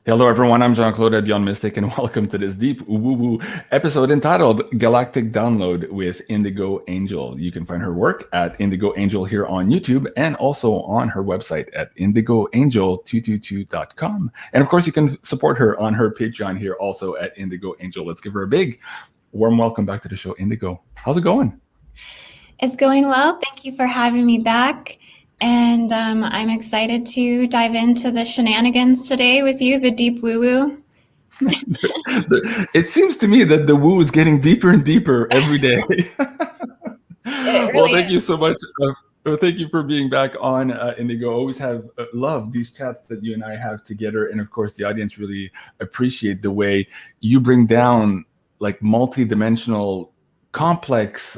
Hello, everyone. I'm Jean-Claude Beyond Mystic, and welcome to this deep woo-woo episode entitled Galactic Download with Indigo Angel. You can find her work at Indigo Angel here on YouTube and also on her website at IndigoAngel222.com. And of course, you can support her on her Patreon here also at Indigo Angel. Let's give her a big warm welcome back to the show, Indigo. How's it going? It's going well. Thank you for having me back. And I'm excited to dive into the shenanigans today with you, the deep woo-woo. It seems to me that the woo is getting deeper and deeper every day. Well, thank you so much. Thank you for being back on Indigo. Always have loved these chats that you and I have together. And of course, the audience really appreciate the way you bring down like multi-dimensional complex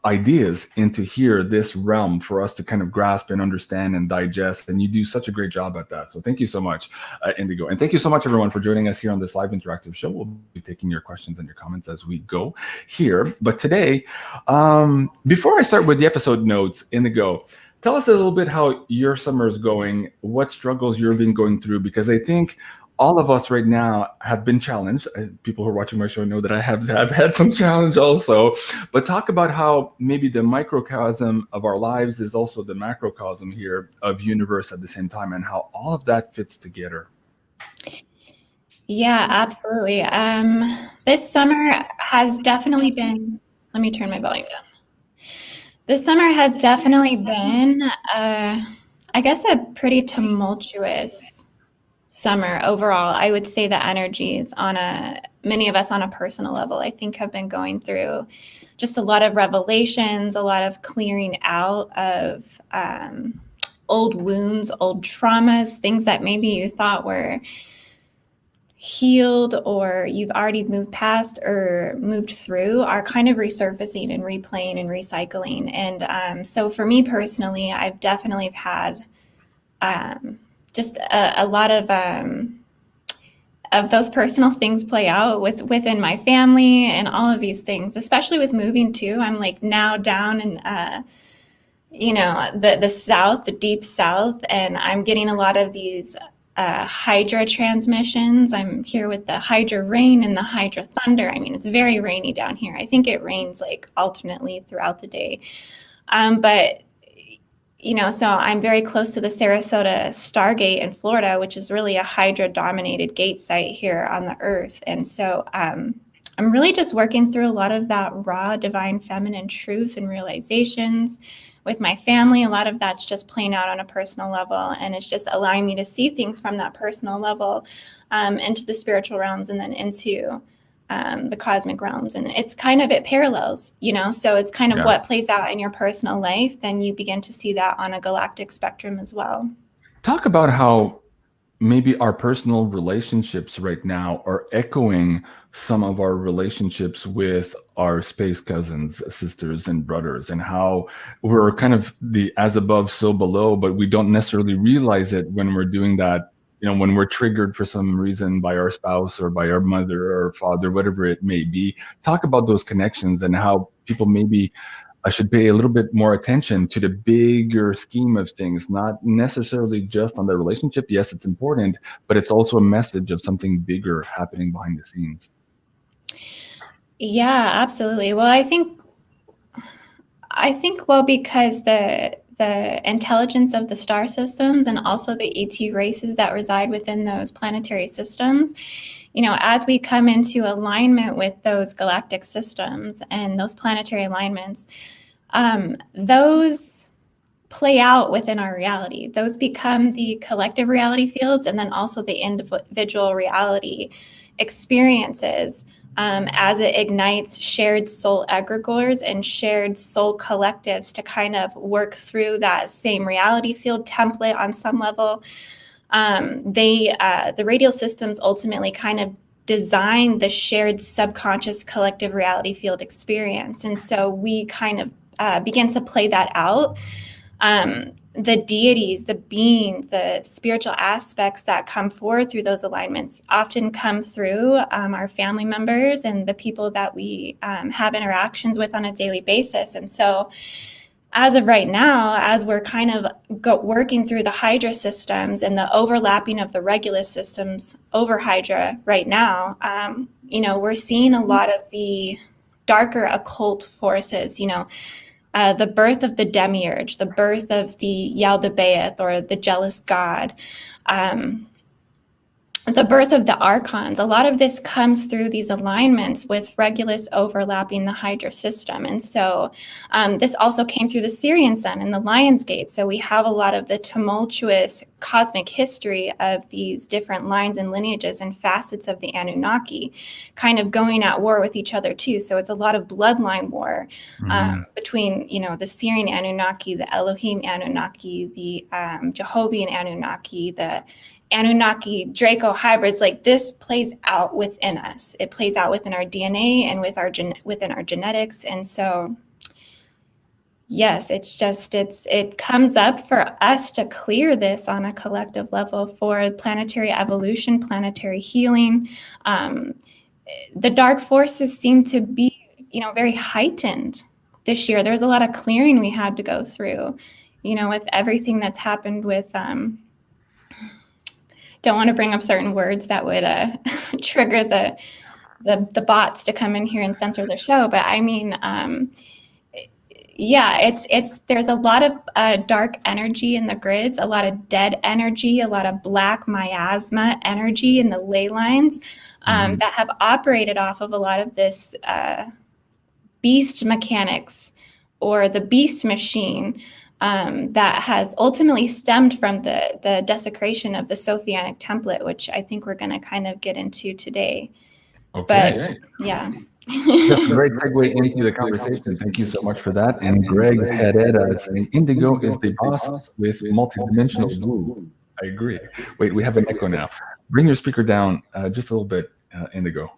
ideas into here, this realm for us to kind of grasp and understand and digest. And you do such a great job at that. So thank you so much, Indigo. And thank you so much, everyone, for joining us here on this live interactive show. We'll be taking your questions and your comments as we go here. But today, before I start with the episode notes, Indigo, tell us a little bit how your summer is going, what struggles you've been going through, because I think all of us right now have been challenged. People who are watching my show know that I have had some challenge also. But talk about how maybe the microcosm of our lives is also the macrocosm here of universe at the same time, and how all of that fits together. Yeah, absolutely. This summer has definitely been, let me turn my volume down. This summer has definitely been, I guess, a pretty tumultuous summer overall. I would say the energies many of us on a personal level, I think, have been going through just a lot of revelations, a lot of clearing out of old wounds, old traumas, things that maybe you thought were healed or you've already moved past or moved through are kind of resurfacing and replaying and recycling. And so for me personally, I've definitely had just a lot of those personal things play out within my family and all of these things, especially with moving too. I'm like now down in the south, the deep south, and I'm getting a lot of these hydra transmissions. I'm here with the hydra rain and the hydra thunder. I mean, it's very rainy down here. I think it rains like alternately throughout the day, but so I'm very close to the Sarasota Stargate in Florida, which is really a Hydra-dominated gate site here on the Earth. And so I'm really just working through a lot of that raw, divine, feminine truth and realizations with my family. A lot of that's just playing out on a personal level, and it's just allowing me to see things from that personal level into the spiritual realms and then into the cosmic realms. And it parallels, so it's kind of what plays out in your personal life, then you begin to see that on a galactic spectrum as well. Talk about how maybe our personal relationships right now are echoing some of our relationships with our space cousins, sisters, and brothers, and how we're kind of the as above, so below, but we don't necessarily realize it when we're doing that. When we're triggered for some reason by our spouse or by our mother or father, whatever it may be. Talk about those connections and how people maybe should pay a little bit more attention to the bigger scheme of things, not necessarily just on the relationship. Yes, it's important, but it's also a message of something bigger happening behind the scenes. Yeah, absolutely. Well, I think because the intelligence of the star systems and also the ET races that reside within those planetary systems, as we come into alignment with those galactic systems and those planetary alignments, those play out within our reality. Those become the collective reality fields and then also the individual reality experiences as it ignites shared soul egregores and shared soul collectives to kind of work through that same reality field template on some level. The radial systems ultimately kind of design the shared subconscious collective reality field experience. And so we kind of begin to play that out. The deities, the beings, the spiritual aspects that come forward through those alignments often come through our family members and the people that we have interactions with on a daily basis. And so as of right now, as we're kind of working through the Hydra systems and the overlapping of the Regulus systems over Hydra right now, we're seeing a lot of the darker occult forces, the birth of the demiurge, the birth of the Yaldabaoth, or the jealous god, the birth of the archons. A lot of this comes through these alignments with Regulus overlapping the Hydra system. And so this also came through the Syrian sun and the Lion's Gate. So we have a lot of the tumultuous cosmic history of these different lines and lineages and facets of the Anunnaki kind of going at war with each other too. So it's a lot of bloodline war between, the Syrian Anunnaki, the Elohim Anunnaki, the Jehovian Anunnaki, the Anunnaki Draco hybrids. Like, this plays out within us. It plays out within our DNA and within our genetics. And so, yes, it comes up for us to clear this on a collective level for planetary evolution, planetary healing. The dark forces seem to be, very heightened this year. There's a lot of clearing we had to go through, with everything that's happened with, don't want to bring up certain words that would trigger the bots to come in here and censor the show. But I mean, there's a lot of dark energy in the grids, a lot of dead energy, a lot of black miasma energy in the ley lines that have operated off of a lot of this beast mechanics, or the beast machine, that has ultimately stemmed from the desecration of the Sophianic template, which I think we're going to kind of get into today. Okay. But yeah. That's a great segue into the conversation. Thank you so much for that. And Greg Herrera saying Indigo is the boss with multidimensional woo. I agree. Wait, we have an echo now. Bring your speaker down just a little bit, Indigo.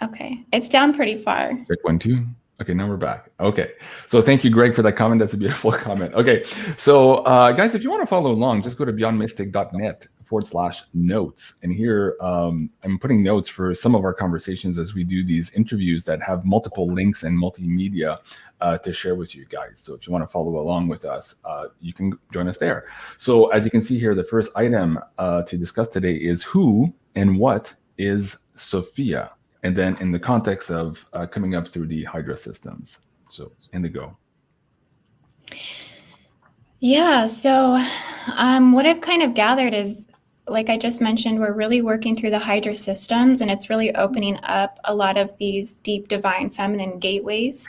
Okay, it's down pretty far. Check 1, 2. Okay, now we're back. Okay, so thank you, Greg, for that comment. That's a beautiful comment. Okay, so guys, if you want to follow along, just go to beyondmystic.net/notes. And here I'm putting notes for some of our conversations as we do these interviews that have multiple links and multimedia to share with you guys. So if you want to follow along with us, you can join us there. So as you can see here, the first item to discuss today is who and what is Sophia? And then in the context of coming up through the Hydra systems. So, Indigo. Yeah, so what I've kind of gathered is, like I just mentioned, we're really working through the Hydra systems, and it's really opening up a lot of these deep divine feminine gateways.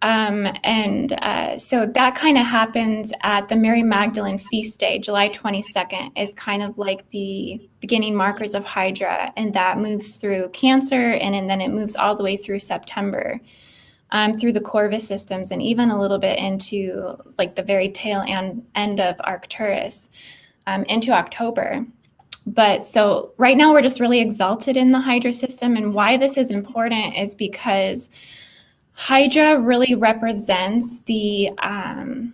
So that kind of happens at the Mary Magdalene feast day. July 22nd is kind of like the beginning markers of Hydra, and that moves through Cancer, and then it moves all the way through September, through the Corvus systems, and even a little bit into like the very tail end of Arcturus, into October. But so right now we're just really exalted in the Hydra system, and why this is important is because Hydra really represents the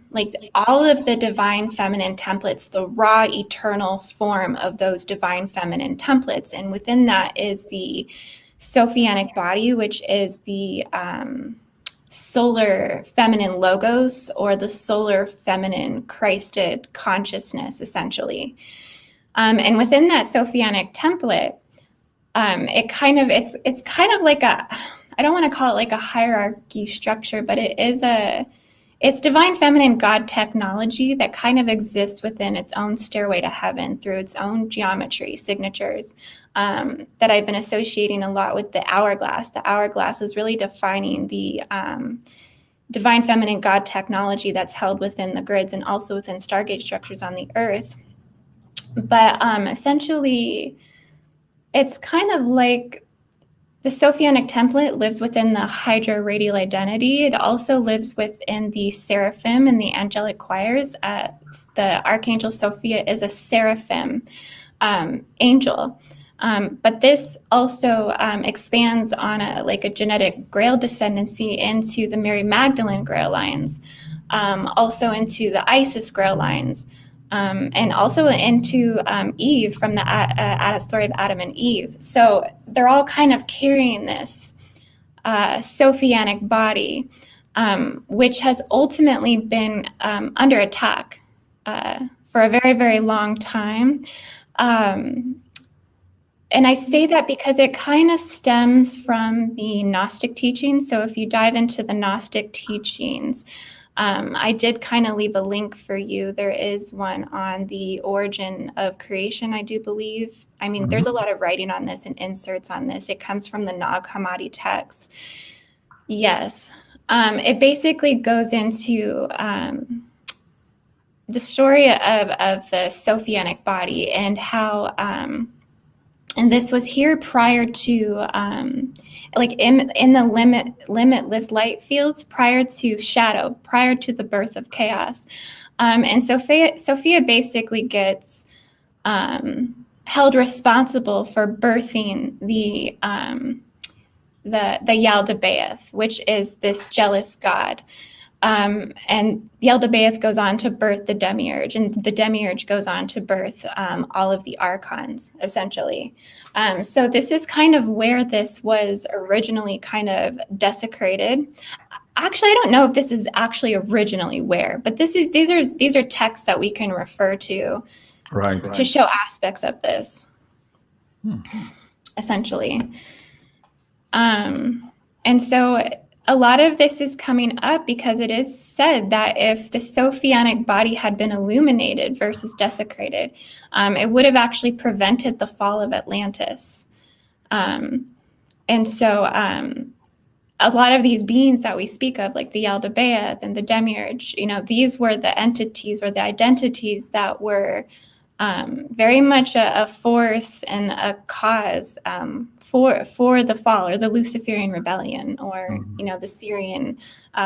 like all of the divine feminine templates, the raw eternal form of those divine feminine templates. And within that is the Sophianic body, which is the solar feminine logos, or the solar feminine Christed consciousness, essentially. And within that Sophianic template, it's kind of like I don't want to call it like a hierarchy structure, but it's divine feminine God technology that kind of exists within its own stairway to heaven through its own geometry signatures, that I've been associating a lot with the hourglass. The hourglass is really defining the divine feminine God technology that's held within the grids and also within Stargate structures on the Earth. But essentially, it's kind of like the Sophianic template lives within the Hydra radial identity. It also lives within the seraphim and the angelic choirs. The Archangel Sophia is a seraphim angel. But this also expands on a genetic Grail descendancy into the Mary Magdalene Grail lines, also into the Isis Grail lines, and also into Eve from the story of Adam and Eve. So they're all kind of carrying this Sophianic body. which has ultimately been under attack for a very, very long time. And I say that because it kind of stems from the Gnostic teachings. So if you dive into the Gnostic teachings, I did kind of leave a link for you. There is one on the origin of creation, I do believe. I mean, there's a lot of writing on this and inserts on this. It comes from the Nag Hammadi text. Yes. It basically goes into the story of the Sophianic body and how... and this was here prior to, like in the limitless light fields, prior to shadow, prior to the birth of chaos. And Sophia basically gets held responsible for birthing the Yaldabaoth, which is this jealous god. And Yaldabaoth goes on to birth the Demiurge, and the Demiurge goes on to birth all of the archons, essentially. So this is kind of where this was originally kind of desecrated. Actually, I don't know if this is actually originally where, but these are texts that we can refer to, right, to show aspects of this, essentially. And so a lot of this is coming up because it is said that if the Sophianic body had been illuminated versus desecrated, it would have actually prevented the fall of Atlantis. And so a lot of these beings that we speak of, like the Yaldabaoth and the Demiurge, these were the entities or the identities that were very much a force and a cause for the fall or the Luciferian rebellion, or the Syrian,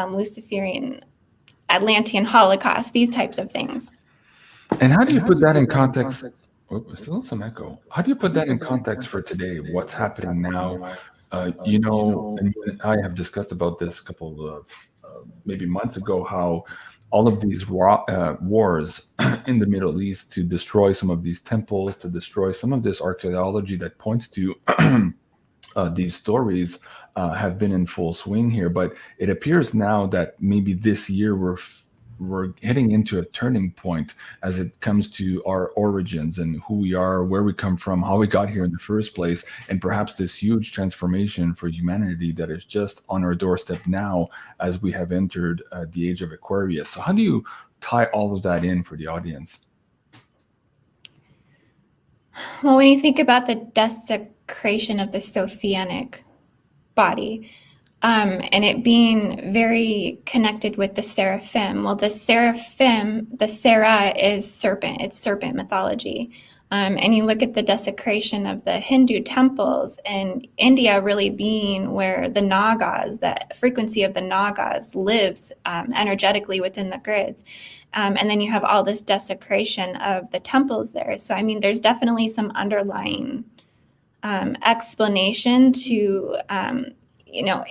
Luciferian, Atlantean Holocaust, these types of things. And how do you put that in context? Oh, still some echo. How do you put that in context for today? What's happening now? And I have discussed about this a couple of maybe months ago, how all of these wars in the Middle East to destroy some of these temples, to destroy some of this archaeology that points to these stories have been in full swing here. But it appears now that maybe this year we're heading into a turning point as it comes to our origins and who we are, where we come from, how we got here in the first place, and perhaps this huge transformation for humanity that is just on our doorstep now as we have entered the age of Aquarius. So how do you tie all of that in for the audience? Well, when you think about the desecration of the Sophianic body, and it being very connected with the seraphim. Well, the seraphim, the Sera is serpent. It's serpent mythology. And you look at the desecration of the Hindu temples, and India really being where the Nagas, the frequency of the Nagas lives energetically within the grids. And then you have all this desecration of the temples there. So, I mean, there's definitely some underlying explanation to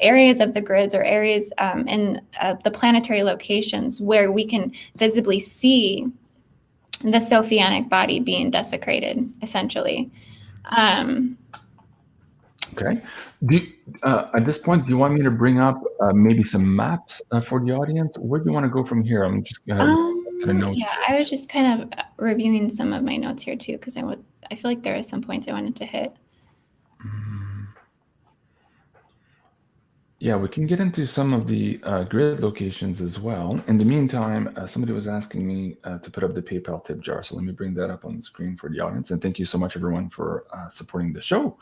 areas of the grids or areas in the planetary locations where we can visibly see the Sophianic body being desecrated, essentially. Okay. At this point, do you want me to bring up maybe some maps for the audience? Where do you want to go from here? I'm just going to the notes. Yeah, I was just kind of reviewing some of my notes here too, because I feel like there are some points I wanted to hit. Yeah, we can get into some of the grid locations as well. In the meantime, somebody was asking me to put up the PayPal tip jar. So let me bring that up on the screen for the audience. And thank you so much, everyone, for supporting the show.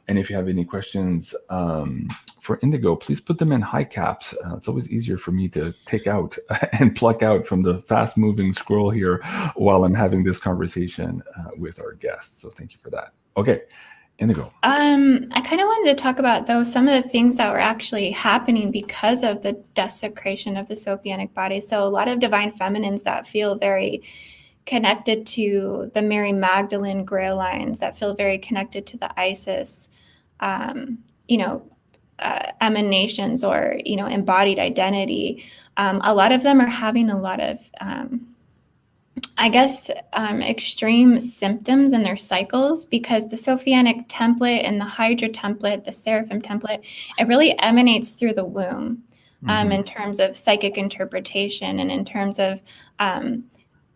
And if you have any questions for Indigo, please put them in high caps. It's always easier for me to take out and pluck out from the fast-moving scroll here while I'm having this conversation with our guests. So thank you for that. Okay. Indigo. I kind of wanted to talk about, though, some of the things that were actually happening because of the desecration of the Sophianic body. So a lot of divine feminines that feel very connected to the Mary Magdalene Grail lines, that feel very connected to the Isis, emanations or, embodied identity. A lot of them are having a lot of extreme symptoms in their cycles, because the Sophianic template and the Hydra template, the Seraphim template, it really emanates through the womb. in terms of psychic interpretation and in terms of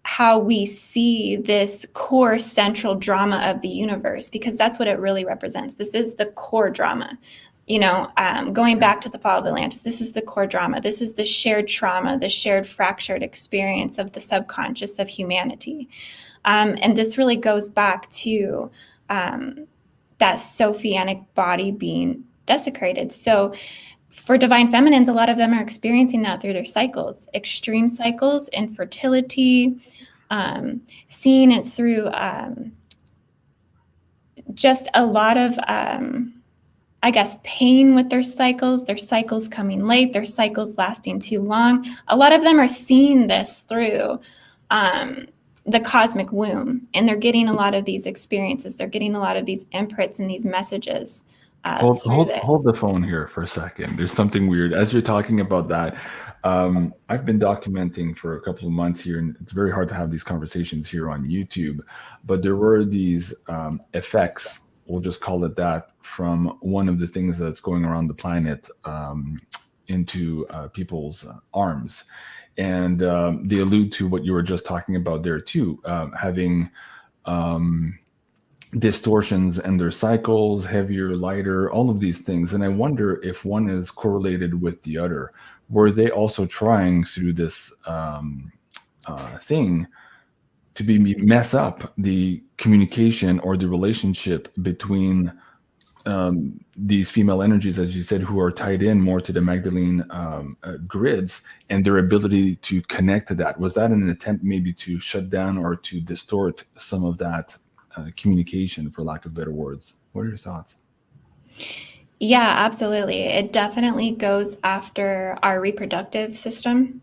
how we see this core central drama of the universe, because that's what it really represents. This is the core drama. Going back to the fall of Atlantis, this is the core drama. This is the shared trauma, the shared fractured experience of the subconscious of humanity. And this really goes back to that Sophianic body being desecrated. So for divine feminines, a lot of them are experiencing that through their cycles, extreme cycles, infertility, seeing it through just a lot of, pain with their cycles coming late, their cycles lasting too long. A lot of them are seeing this through the cosmic womb, and they're getting a lot of these experiences. They're getting a lot of these imprints and these messages. Hold the phone here for a second. There's something weird. As you're talking about that, I've been documenting for a couple of months here, and it's very hard to have these conversations here on YouTube, but there were these effects, we'll just call it that, from one of the things that's going around the planet into people's arms. And they allude to what you were just talking about there too, having distortions in their cycles, heavier, lighter, all of these things. And I wonder if one is correlated with the other. Were they also trying through this thing to mess up the communication or the relationship between these female energies, as you said, who are tied in more to the Magdalene grids, and their ability to connect to that? Was that an attempt maybe to shut down or to distort some of that communication, for lack of better words? What are your thoughts? Yeah, absolutely. It definitely goes after our reproductive system.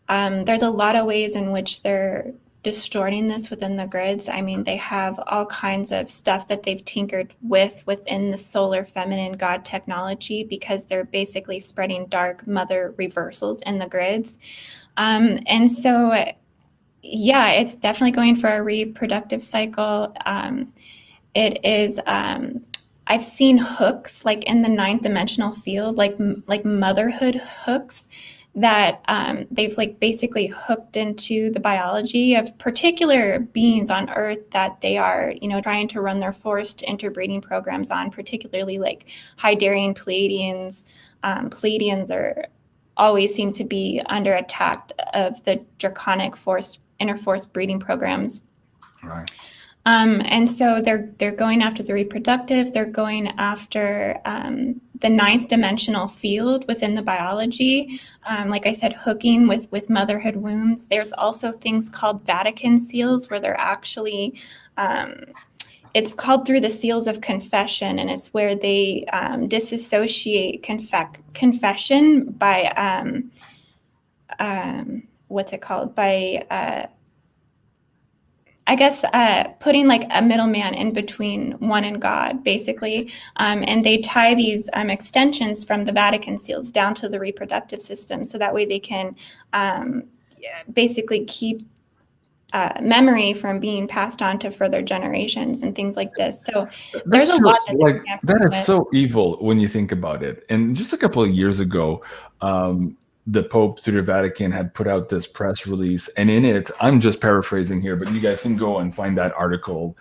There's a lot of ways in which they're distorting this within the grids. I mean, they have all kinds of stuff that they've tinkered within the solar feminine god technology, because they're basically spreading dark mother reversals in the grids. And so, yeah, it's definitely going for a reproductive cycle. It is, I've seen hooks like in the 9th dimensional field, like motherhood hooks, that they've like basically hooked into the biology of particular beings on Earth that they are, trying to run their forced interbreeding programs on, particularly like Hydarian Pleiadians. Pleiadians are always seem to be under attack of the draconic interforced breeding programs. Right. And so they're going after the reproductive. They're going after the 9th dimensional field within the biology. Like I said, hooking with motherhood wombs. There's also things called Vatican seals, where they're actually, it's called through the seals of confession, and it's where they disassociate confession by, what's it called? By, putting like a middleman in between one and God, basically. And they tie these extensions from the Vatican seals down to the reproductive system. So that way they can basically keep memory from being passed on to further generations and things like this. So there's a lot that is so evil when you think about it. And just a couple of years ago, the Pope through the Vatican had put out this press release, and in it, I'm just paraphrasing here, but you guys can go and find that article.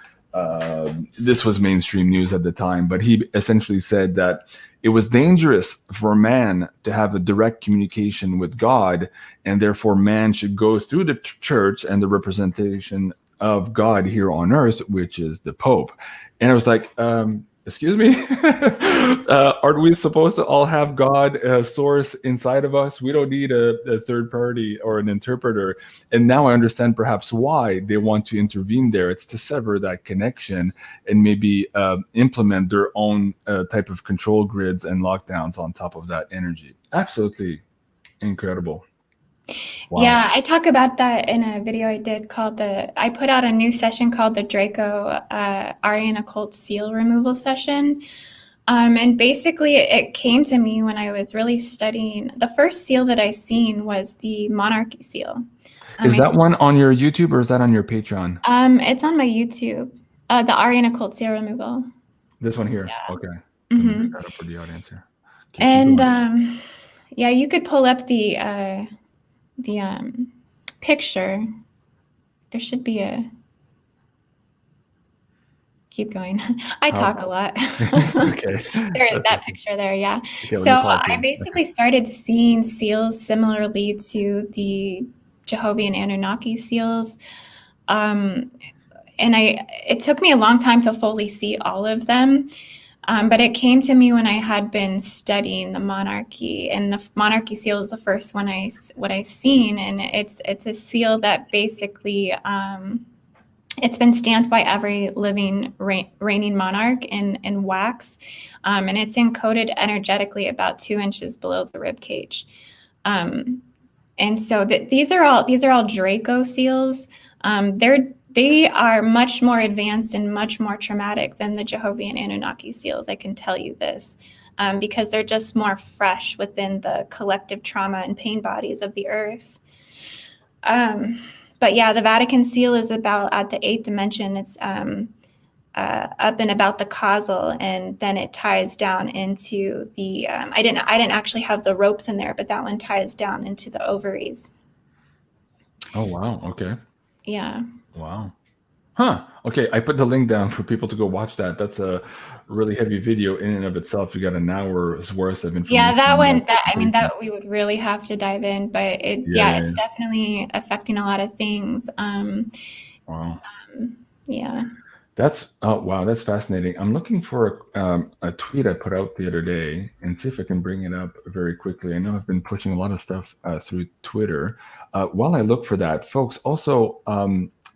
This was mainstream news at the time, but he essentially said that it was dangerous for man to have a direct communication with God, and therefore man should go through the church and the representation of God here on earth, which is the Pope. And I was like, excuse me? Aren't we supposed to all have God source inside of us? We don't need a third party or an interpreter. And now I understand perhaps why they want to intervene there. It's to sever that connection and maybe implement their own type of control grids and lockdowns on top of that energy. Absolutely incredible. Wow. Yeah, I talk about that in a video I did I put out a new session called the Draco Aryan Occult Seal Removal Session. And basically it came to me when I was really studying. The first seal that I seen was the Monarchy seal. Is that one on your YouTube or is that on your Patreon? It's on my YouTube, the Aryan Occult Seal Removal. This one here? Yeah. Okay. Mm-hmm. That up for the audience here. And Yeah, you could pull up the picture. There should be a. Keep going. I talk a lot. Okay. That picture there, yeah. Okay, let So me pause I here. basically started seeing seals similarly to the Jehovah and Anunnaki seals. And it took me a long time to fully see all of them. But it came to me when I had been studying the monarchy, and the monarchy seal is the first one what I seen, and it's a seal that basically it's been stamped by every living reigning monarch in wax, and it's encoded energetically about 2 inches below the rib cage. And so these are all Draco seals. They are much more advanced and much more traumatic than the Jehovah and Anunnaki seals. I can tell you this, because they're just more fresh within the collective trauma and pain bodies of the earth. But yeah, the Vatican seal is about at the 8th dimension. It's up and about the causal, and then it ties down into the. I didn't actually have the ropes in there, but that one ties down into the ovaries. Oh wow. Okay. Yeah. Wow. Huh. Okay, I put the link down for people to go watch that. That's a really heavy video in and of itself. You got an hour's worth of information. Yeah, that one. That we would really have to dive in, but it's definitely affecting a lot of things. Wow. Yeah. That's wow. That's fascinating. I'm looking for a tweet I put out the other day and see if I can bring it up very quickly. I know I've been pushing a lot of stuff through Twitter. While I look for that, folks, also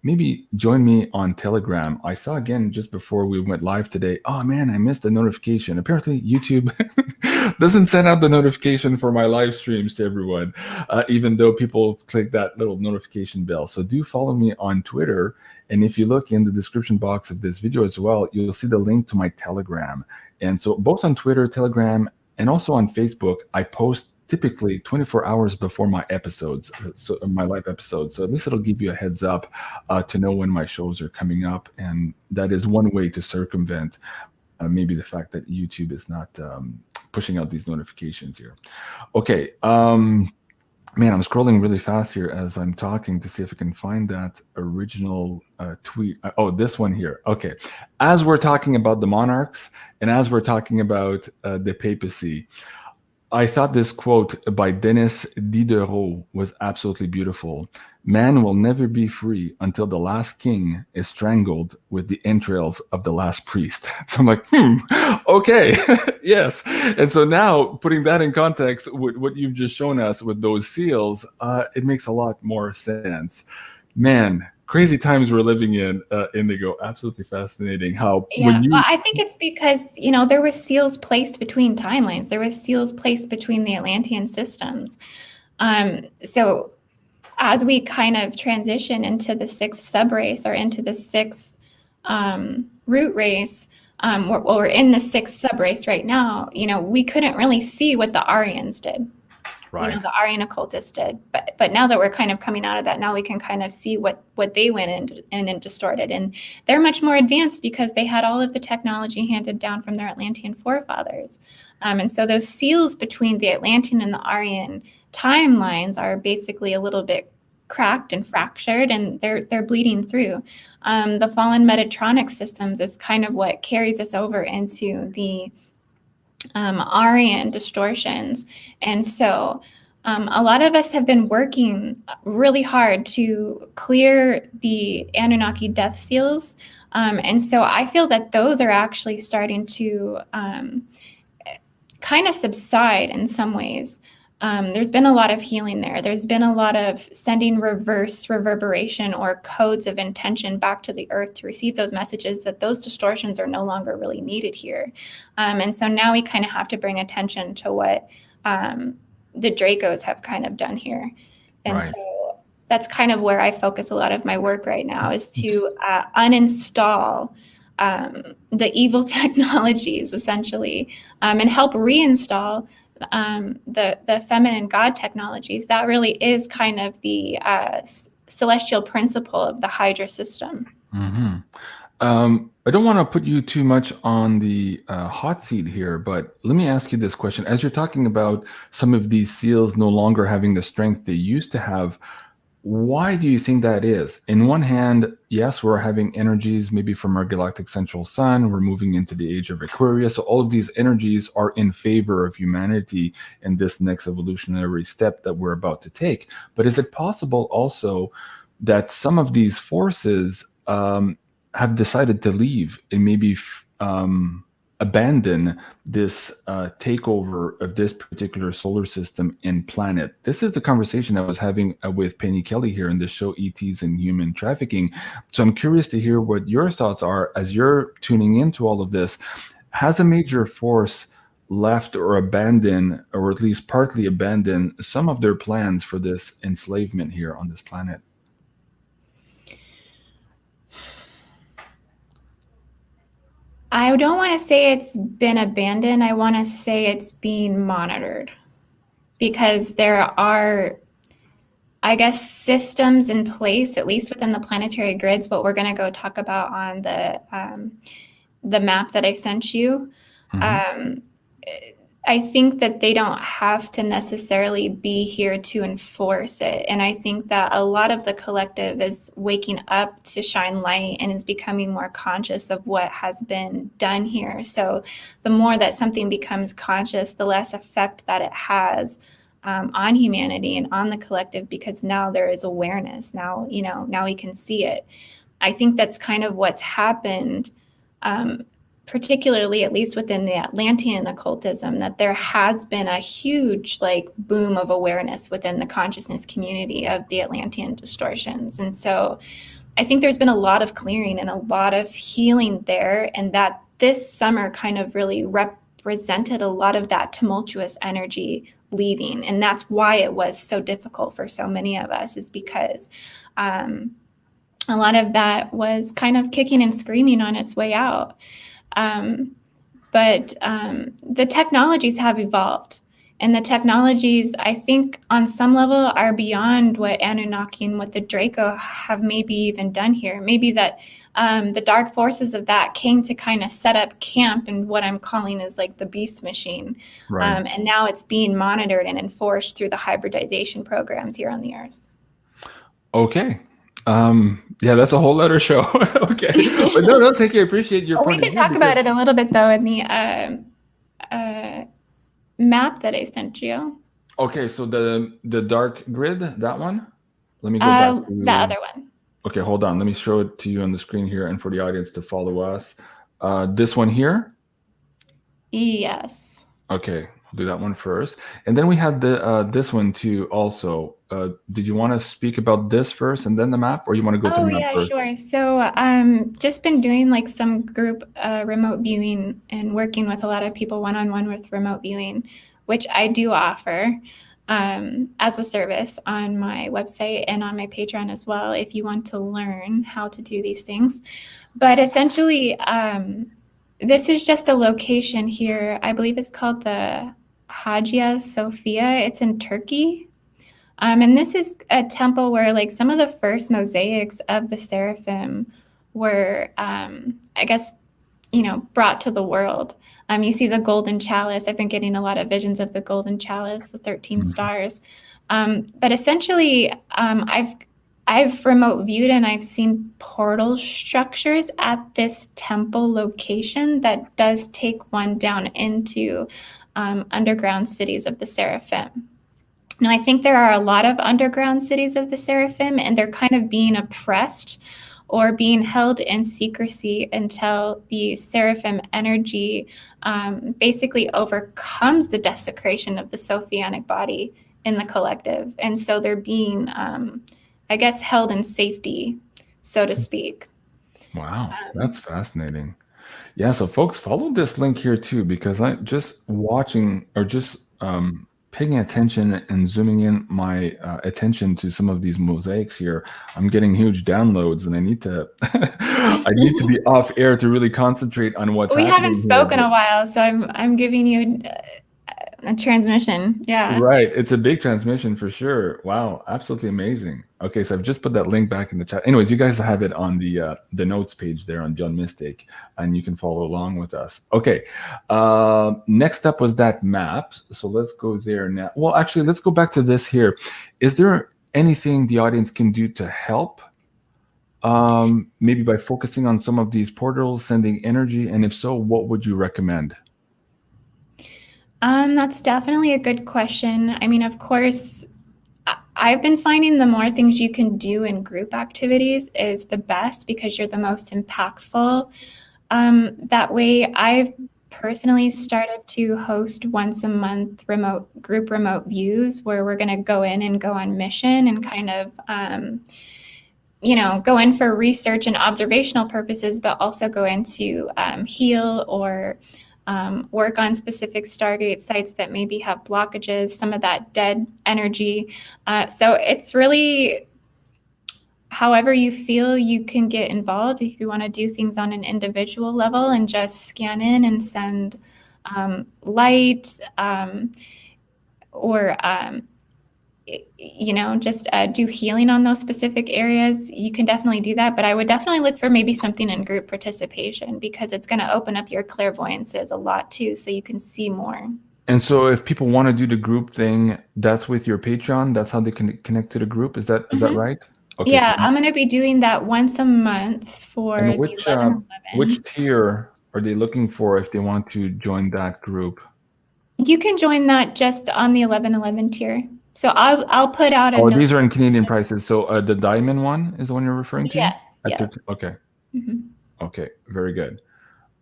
maybe join me on Telegram. I saw again just before we went live today. Oh man, I missed a notification. Apparently YouTube doesn't send out the notification for my live streams to everyone, even though people click that little notification bell. So do follow me on Twitter. And if you look in the description box of this video as well, you'll see the link to my Telegram. And so both on Twitter, Telegram, and also on Facebook, I post typically 24 hours before my episodes, so my live episodes. So at least it'll give you a heads up to know when my shows are coming up. And that is one way to circumvent maybe the fact that YouTube is not pushing out these notifications here. Okay. Man, I'm scrolling really fast here as I'm talking to see if I can find that original tweet. Oh, this one here. Okay. As we're talking about the monarchs and as we're talking about the papacy, I thought this quote by Denis Diderot was absolutely beautiful. Man will never be free until the last king is strangled with the entrails of the last priest. So I'm like, okay, yes. And so now putting that in context with what you've just shown us with those seals, it makes a lot more sense. Man, crazy times we're living in, Indigo. Absolutely fascinating. How well, I think it's because there were seals placed between timelines. There were seals placed between the Atlantean systems. So as we kind of transition into the 6th subrace or into the 6th root race, we're in the 6th subrace right now. We couldn't really see what the Aryans did. Right. The Aryan occultists did, but now that we're kind of coming out of that, now we can kind of see what they went in and distorted, and they're much more advanced because they had all of the technology handed down from their Atlantean forefathers, and so those seals between the Atlantean and the Aryan timelines are basically a little bit cracked and fractured, and they're bleeding through. The fallen Metatronic systems is kind of what carries us over into the Aryan distortions. And so a lot of us have been working really hard to clear the Anunnaki death seals. And so I feel that those are actually starting to kind of subside in some ways. There's been a lot of healing there. There's been a lot of sending reverse reverberation or codes of intention back to the earth to receive those messages that those distortions are no longer really needed here. And so now we kind of have to bring attention to what the Dracos have kind of done here. And so that's kind of where I focus a lot of my work right now, is to uninstall the evil technologies, essentially, and help reinstall the feminine God technologies. That really is kind of the celestial principle of the Hydra system. Mm-hmm. I don't want to put you too much on the hot seat here, but let me ask you this question. As you're talking about some of these seals no longer having the strength they used to have, why do you think that is? In one hand, yes, we're having energies maybe from our galactic central sun. We're moving into the age of Aquarius. So all of these energies are in favor of humanity in this next evolutionary step that we're about to take. But is it possible also that some of these forces have decided to leave and maybe abandon this takeover of this particular solar system and planet? This is the conversation I was having with Penny Kelly here in the show ETs and Human Trafficking. So I'm curious to hear what your thoughts are as you're tuning into all of this. Has a major force left or abandoned, or at least partly abandoned, some of their plans for this enslavement here on this planet? I don't want to say it's been abandoned. I want to say it's being monitored, because there are, I guess, systems in place, at least within the planetary grids, what we're going to go talk about on the map that I sent you. Mm-hmm. I think that they don't have to necessarily be here to enforce it. And I think that a lot of the collective is waking up to shine light and is becoming more conscious of what has been done here. So the more that something becomes conscious, the less effect that it has on humanity and on the collective, because now there is awareness. Now, now we can see it. I think that's kind of what's happened, particularly at least within the Atlantean occultism, that there has been a huge boom of awareness within the consciousness community of the Atlantean distortions. And so I think there's been a lot of clearing and a lot of healing there, and that this summer kind of really represented a lot of that tumultuous energy leaving. And that's why it was so difficult for so many of us, is because a lot of that was kind of kicking and screaming on its way out. But the technologies have evolved, and the technologies, I think, on some level are beyond what Anunnaki and what the Draco have maybe even done here. Maybe that the dark forces of that came to kind of set up camp in what I'm calling is the beast machine. Right. And now it's being monitored and enforced through the hybridization programs here on the Earth. Okay. Yeah, that's a whole other show. Okay. But no, thank you. I appreciate your point. We can talk about it a little bit, though, in the map that I sent you. Okay, so the dark grid, that one? Let me go back to the other one. Okay, hold on. Let me show it to you on the screen here and for the audience to follow us. This one here? Yes. Okay, I'll do that one first. And then we had this one too also. Did you want to speak about this first and then the map, or you want to go to the map first? Sure. So just been doing some group remote viewing and working with a lot of people one-on-one with remote viewing, which I do offer as a service on my website and on my Patreon as well, if you want to learn how to do these things. But essentially, this is just a location here. I believe it's called the Hagia Sophia. It's in Turkey. And this is a temple where some of the first mosaics of the seraphim were, I guess, brought to the world. You see the golden chalice. I've been getting a lot of visions of the golden chalice, the 13 stars. But essentially, I've remote viewed and I've seen portal structures at this temple location that does take one down into underground cities of the seraphim. Now, I think there are a lot of underground cities of the seraphim, and they're kind of being oppressed or being held in secrecy until the seraphim energy basically overcomes the desecration of the Sophianic body in the collective. And so they're being, I guess, held in safety, so to speak. Wow, that's fascinating. Yeah, so folks, follow this link here too, because I'm just watching or just paying attention and zooming in my attention to some of these mosaics here. I'm getting huge downloads, and I need to I need to be off air to really concentrate on what's happening. We haven't spoken a while, so I'm giving you a transmission. Yeah. Right. It's a big transmission for sure. Wow. Absolutely amazing. Okay. So I've just put that link back in the chat. Anyways, you guys have it on the notes page there on John Mystic, and you can follow along with us. Okay. Next up was that map. So let's go there now. Well, actually, let's go back to this here. Is there anything the audience can do to help? Maybe by focusing on some of these portals, sending energy, and if so, what would you recommend? That's definitely a good question. I mean, of course, I've been finding the more things you can do in group activities is the best because you're the most impactful. That way, I've personally started to host once a month group remote views where we're going to go in and go on mission and kind of go in for research and observational purposes, but also go in to heal or work on specific Stargate sites that maybe have blockages, some of that dead energy. So it's really however you feel you can get involved. If you want to do things on an individual level and just scan in and send light or just do healing on those specific areas, you can definitely do that. But I would definitely look for maybe something in group participation because it's going to open up your clairvoyances a lot too, so you can see more. And so if people want to do the group thing, that's with your Patreon? That's how they can connect to the group? Is that right? Okay, yeah, so I'm going to be doing that once a month for and which tier are they looking for if they want to join that group? You can join that just on the 1111 tier. So I'll put out a note. These are in Canadian prices. So the diamond one is the one you're referring to? Yes. Okay. Okay, very good.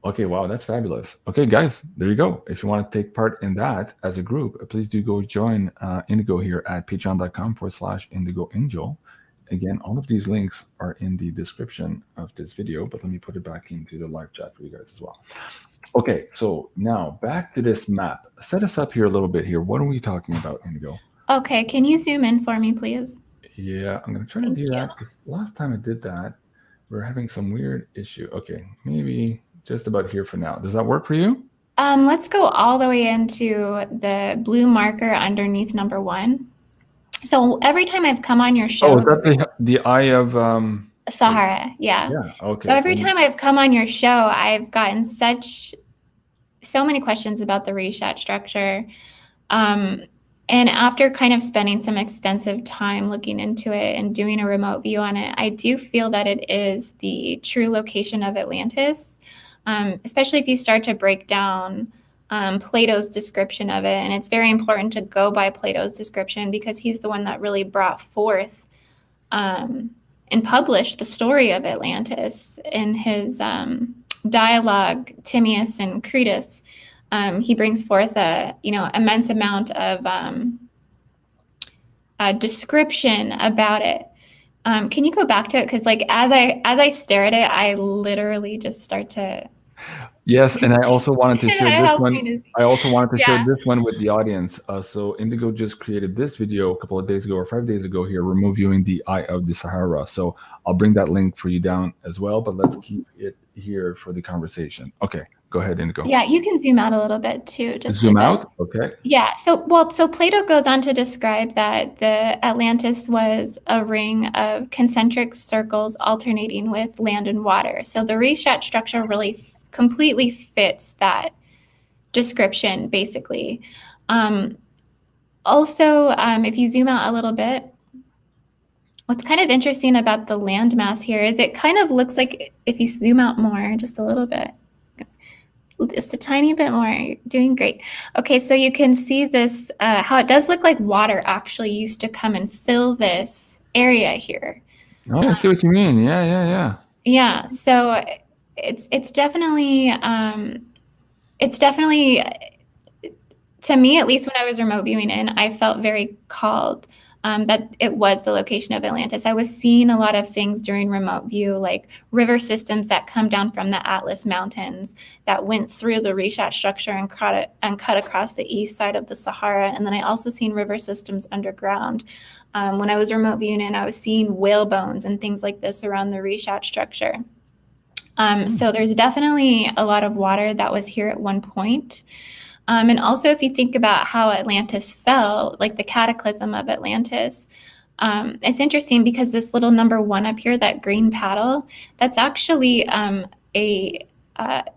Okay, wow, that's fabulous. Okay, guys, there you go. If you want to take part in that as a group, please do go join Indigo here at patreon.com/IndigoAngel. Again, all of these links are in the description of this video, but let me put it back into the live chat for you guys as well. Okay, so now back to this map. Set us up here a little bit here. What are we talking about, Indigo? Okay, can you zoom in for me, please? Yeah, I'm going to try to do that because last time I did that, we were having some weird issue. Okay, maybe just about here for now. Does that work for you? Let's go all the way into the blue marker underneath number 1. So every time I've come on your show... Oh, is that the eye of... Sahara, yeah. Yeah, okay. So every time I've come on your show, I've gotten so many questions about the Rishat structure. And after kind of spending some extensive time looking into it and doing a remote view on it, I do feel that it is the true location of Atlantis, especially if you start to break down Plato's description of it. And it's very important to go by Plato's description because he's the one that really brought forth and published the story of Atlantis in his dialogue, Timaeus and Critias. He brings forth a immense amount of description about it. Can you go back to it? Because as I stare at it, I literally just start to. Yes, and I also wanted to share this one. I also wanted to share this one with the audience. So Indigo just created this video a couple of days ago or 5 days ago here, reviewing the Eye of the Sahara. So I'll bring that link for you down as well, but let's keep it here for the conversation. Okay, go ahead, Indigo. Yeah, you can zoom out a little bit too. Just zoom out? Okay. Yeah, so Plato goes on to describe that the Atlantis was a ring of concentric circles alternating with land and water. So the Rishat structure really completely fits that description, basically. Also, if you zoom out a little bit, what's kind of interesting about the landmass here is it kind of looks like, if you zoom out more, just a little bit, just a tiny bit more, you're doing great. Okay, so you can see this, how it does look like water actually used to come and fill this area here. Oh, I see what you mean. Yeah. Yeah, so it's definitely to me, at least when I was remote viewing in, I felt very called that it was the location of Atlantis. I was seeing a lot of things during remote view, like river systems that come down from the Atlas Mountains that went through the Rishat structure and cut across the east side of the Sahara. And then I also seen river systems underground. When I was remote viewing in, I was seeing whale bones and things like this around the Rishat structure. So there's definitely a lot of water that was here at one point. And also, if you think about how Atlantis fell, like the cataclysm of Atlantis, it's interesting because this little number 1 up here, that green paddle, that's actually a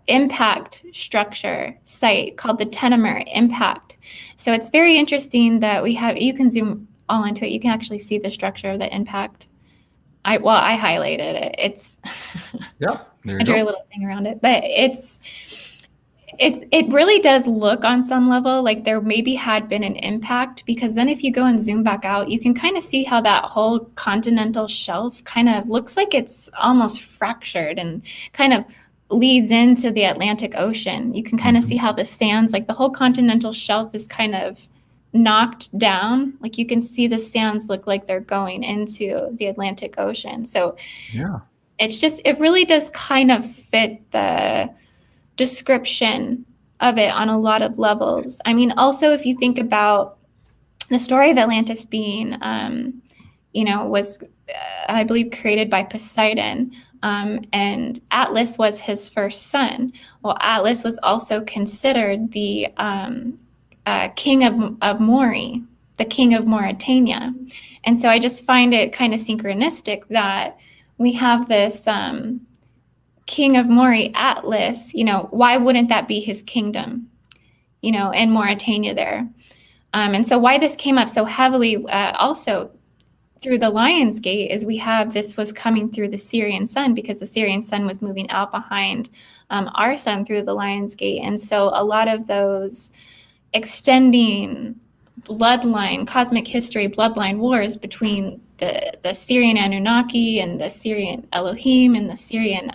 impact structure site called the Tenemer Impact. So it's very interesting that we have, you can zoom all into it, you can actually see the structure of the impact. I highlighted it. It's Yeah, there I you drew a go. little thing around it, but it really does look on some level like there maybe had been an impact, because then if you go and zoom back out, you can kind of see how that whole continental shelf kind of looks like it's almost fractured and kind of leads into the Atlantic Ocean. You can kind of see how the sands, like the whole continental shelf is kind of knocked down. Like you can see the sands look like they're going into the Atlantic Ocean. So Yeah. it's just, it really does kind of fit the description of it on a lot of levels. I mean, also, if you think about the story of Atlantis being, was, I believe, created by Poseidon, and Atlas was his first son. Well, Atlas was also considered the king of Mori, the king of Mauritania. And so I just find it kind of synchronistic that we have this king of Mori, Atlas. Why wouldn't that be his kingdom, in Mauritania there? And so why this came up so heavily also through the Lion's Gate is we have this was coming through the Syrian sun, because the Syrian sun was moving out behind our sun through the Lion's Gate. And so a lot of those extending bloodline, cosmic history, bloodline wars between the Syrian Anunnaki and the Syrian Elohim and the Syrian,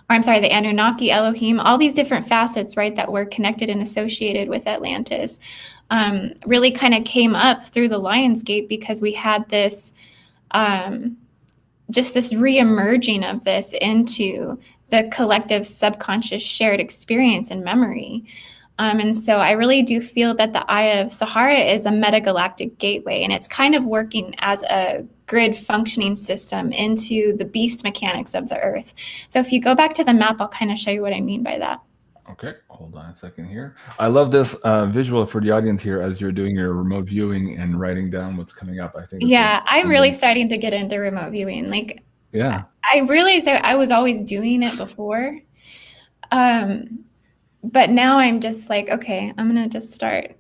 the Anunnaki Elohim, all these different facets, right, that were connected and associated with Atlantis, really kind of came up through the Lion's Gate, because we had this, just this re-emerging of this into the collective subconscious shared experience and memory. And so I really do feel that the Eye of Sahara is a metagalactic gateway, and it's kind of working as a grid functioning system into the beast mechanics of the Earth. So if you go back to the map, I'll kind of show you what I mean by that. Okay, hold on a second here. I love this visual for the audience here as you're doing your remote viewing and writing down what's coming up. I think. Yeah, I'm really starting to get into remote viewing. Like, yeah, I realized that I was always doing it before. But now I'm just like, okay, I'm going to just start.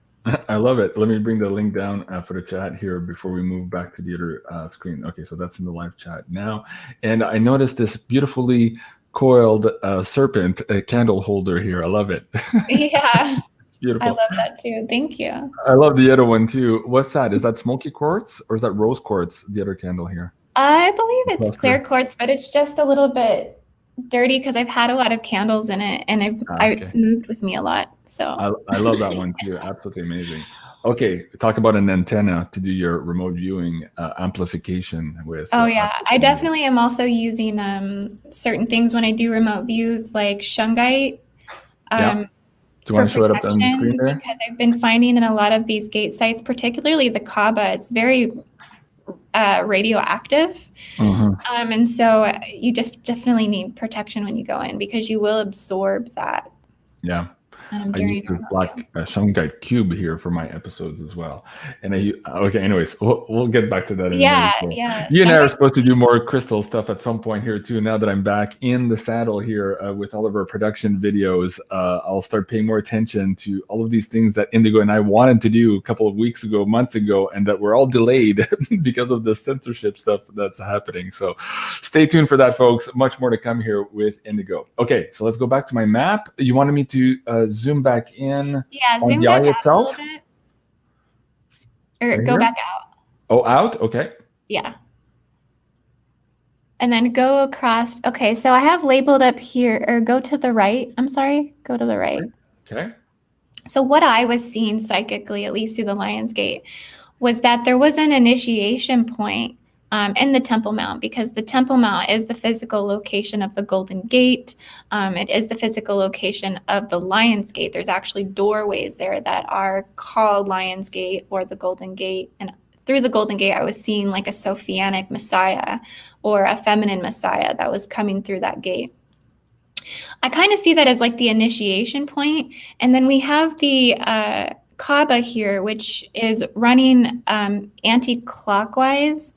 I love it. Let me bring the link down for the chat here before we move back to the other screen. Okay, so that's in the live chat now. And I noticed this beautifully coiled serpent candle holder here. I love it. Yeah. It's beautiful. I love that too. Thank you. I love the other one too. What's that? Is that smoky quartz or is that rose quartz, the other candle here? I believe it's clear quartz, but it's just a little bit dirty because I've had a lot of candles in it, and it's moved with me a lot. So I love that one too. Absolutely amazing. Okay, talk about an antenna to do your remote viewing amplification with. Oh yeah, I definitely am also using certain things when I do remote views, like shungite. Yeah. Do you want to show it up on the screen there? Because I've been finding in a lot of these gate sites, particularly the Kaaba, it's very radioactive. And so you just definitely need protection when you go in, because you will absorb that. Yeah. I use the black shungite cube here for my episodes as well. And anyways, we'll get back to that. Yeah. You and I are supposed to do more crystal stuff at some point here too. Now that I'm back in the saddle here with all of our production videos, I'll start paying more attention to all of these things that Indigo and I wanted to do a couple of weeks ago, months ago, and that were all delayed because of the censorship stuff that's happening. So stay tuned for that, folks. Much more to come here with Indigo. Okay, so let's go back to my map. You wanted me to zoom back in on the eye itself? A little bit. Or go back out. Oh, out? Okay. Yeah. And then go across. Okay, so I have labeled up here, or go to the right. I'm sorry, go to the right. Okay. So what I was seeing psychically, at least through the Lion's Gate, was that there was an initiation point in the Temple Mount, because the Temple Mount is the physical location of the Golden Gate. It is the physical location of the Lion's Gate. There's actually doorways there that are called Lion's Gate or the Golden Gate. And through the Golden Gate, I was seeing like a Sophianic Messiah or a feminine Messiah that was coming through that gate. I kind of see that as like the initiation point. And then we have the Kaaba here, which is running anti-clockwise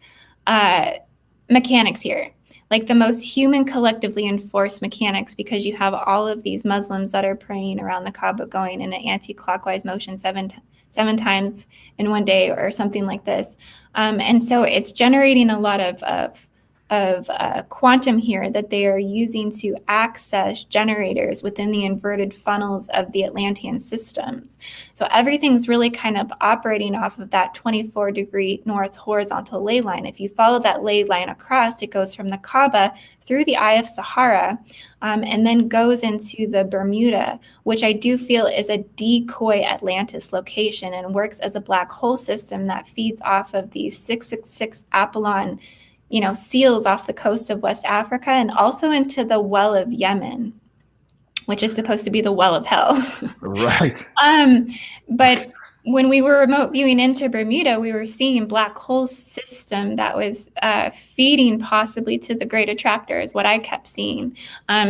mechanics here, like the most human collectively enforced mechanics, because you have all of these Muslims that are praying around the Kaaba going in an anti-clockwise motion seven times in one day or something like this. And so it's generating a lot of quantum here that they are using to access generators within the inverted funnels of the Atlantean systems. So everything's really kind of operating off of that 24-degree north horizontal ley line. If you follow that ley line across, it goes from the Kaaba through the Eye of Sahara, and then goes into the Bermuda, which I do feel is a decoy Atlantis location and works as a black hole system that feeds off of these 666 Apollon seals off the coast of West Africa, and also into the well of Yemen, which is supposed to be the well of hell. Right. But when we were remote viewing into Bermuda, we were seeing black hole system that was feeding possibly to the great attractor, is what I kept seeing.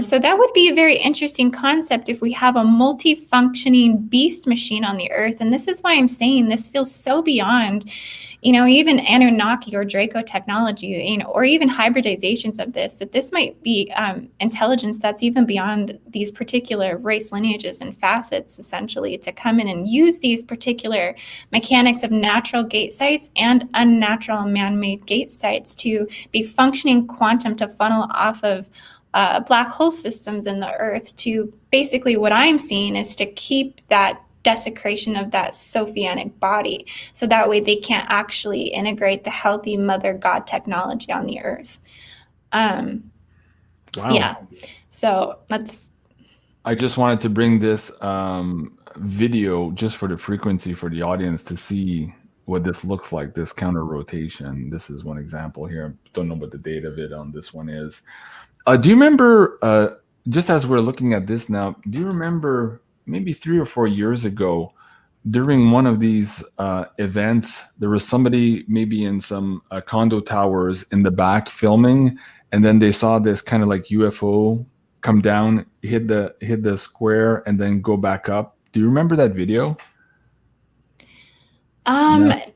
So that would be a very interesting concept if we have a multi-functioning beast machine on the Earth. And this is why I'm saying this feels so beyond even Anunnaki or Draco technology, or even hybridizations of this, that this might be intelligence that's even beyond these particular race lineages and facets, essentially, to come in and use these particular mechanics of natural gate sites and unnatural man-made gate sites to be functioning quantum to funnel off of black hole systems in the Earth, to basically, what I'm seeing is to keep that desecration of that Sophianic body, so that way they can't actually integrate the healthy mother god technology on the Earth. Wow. Yeah, so that's. I just wanted to bring this video just for the frequency for the audience to see what this looks like, this counter rotation. This is one example here. Don't know what the date of it on this one is. Do you remember, just as we're looking at this now, do you remember maybe 3 or 4 years ago, during one of these events, there was somebody maybe in some condo towers in the back filming, and then they saw this kind of like UFO come down, hit the square, and then go back up. Do you remember that video?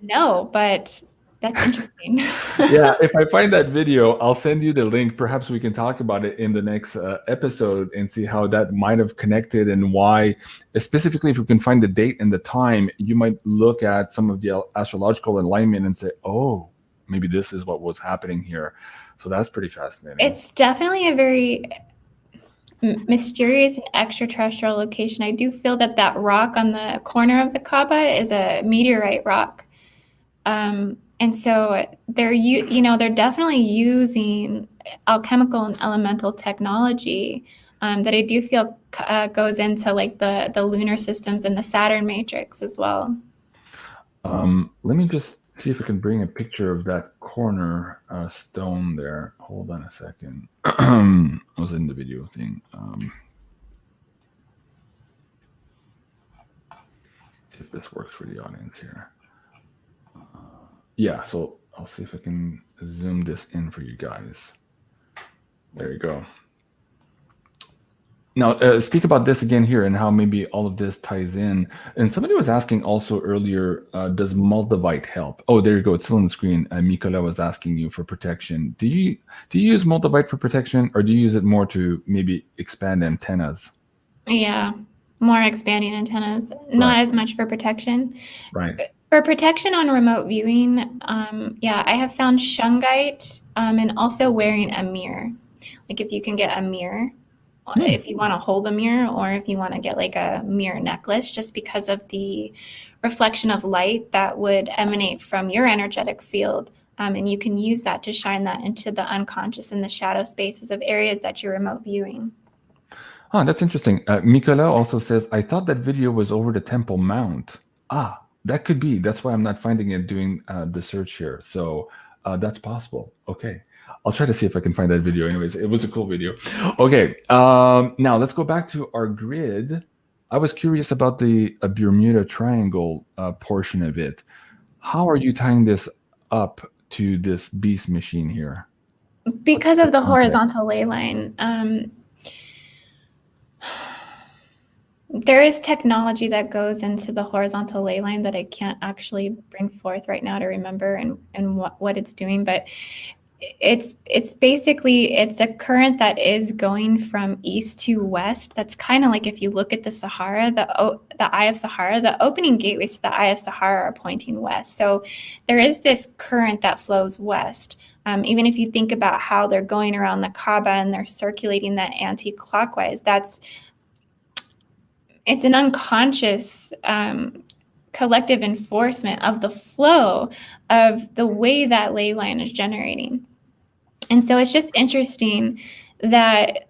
No, but that's interesting. Yeah, if I find that video, I'll send you the link. Perhaps we can talk about it in the next episode and see how that might have connected, and why, specifically if we can find the date and the time, you might look at some of the astrological alignment and say, oh, maybe this is what was happening here. So that's pretty fascinating. It's definitely a very mysterious and extraterrestrial location. I do feel that rock on the corner of the Kaaba is a meteorite rock. And so they're definitely using alchemical and elemental technology that I do feel goes into like the lunar systems and the Saturn matrix as well. Let me just see if I can bring a picture of that corner stone there. Hold on a second. I was in the video thing. See if this works for the audience here. Yeah, so I'll see if I can zoom this in for you guys. There you go. Now, speak about this again here and how maybe all of this ties in. And somebody was asking also earlier, does Moldavite help? Oh, there you go. It's still on the screen. Mikola was asking you for protection. Do you use Moldavite for protection, or do you use it more to maybe expand antennas? Yeah, more expanding antennas, not as much for protection. Right. For protection on remote viewing, I have found shungite and also wearing a mirror. Like if you can get a mirror, if you want to hold a mirror, or if you want to get like a mirror necklace, just because of the reflection of light that would emanate from your energetic field. And you can use that to shine that into the unconscious and the shadow spaces of areas that you're remote viewing. Oh, that's interesting. Mikola also says, I thought that video was over the Temple Mount. That could be. That's why I'm not finding it doing the search here. So that's possible. Okay. I'll try to see if I can find that video. Anyways, it was a cool video. Okay. Now let's go back to our grid. I was curious about the Bermuda Triangle portion of it. How are you tying this up to this beast machine here? Because of the horizontal ley line. there is technology that goes into the horizontal ley line that I can't actually bring forth right now to remember and what it's doing, but it's basically it's a current that is going from east to west. That's kind of like if you look at the Sahara, the Eye of Sahara, the opening gateways to the Eye of Sahara are pointing west. So there is this current that flows west. Even if you think about how they're going around the Kaaba and they're circulating that anti-clockwise, it's an unconscious collective enforcement of the flow of the way that ley line is generating. And so it's just interesting that,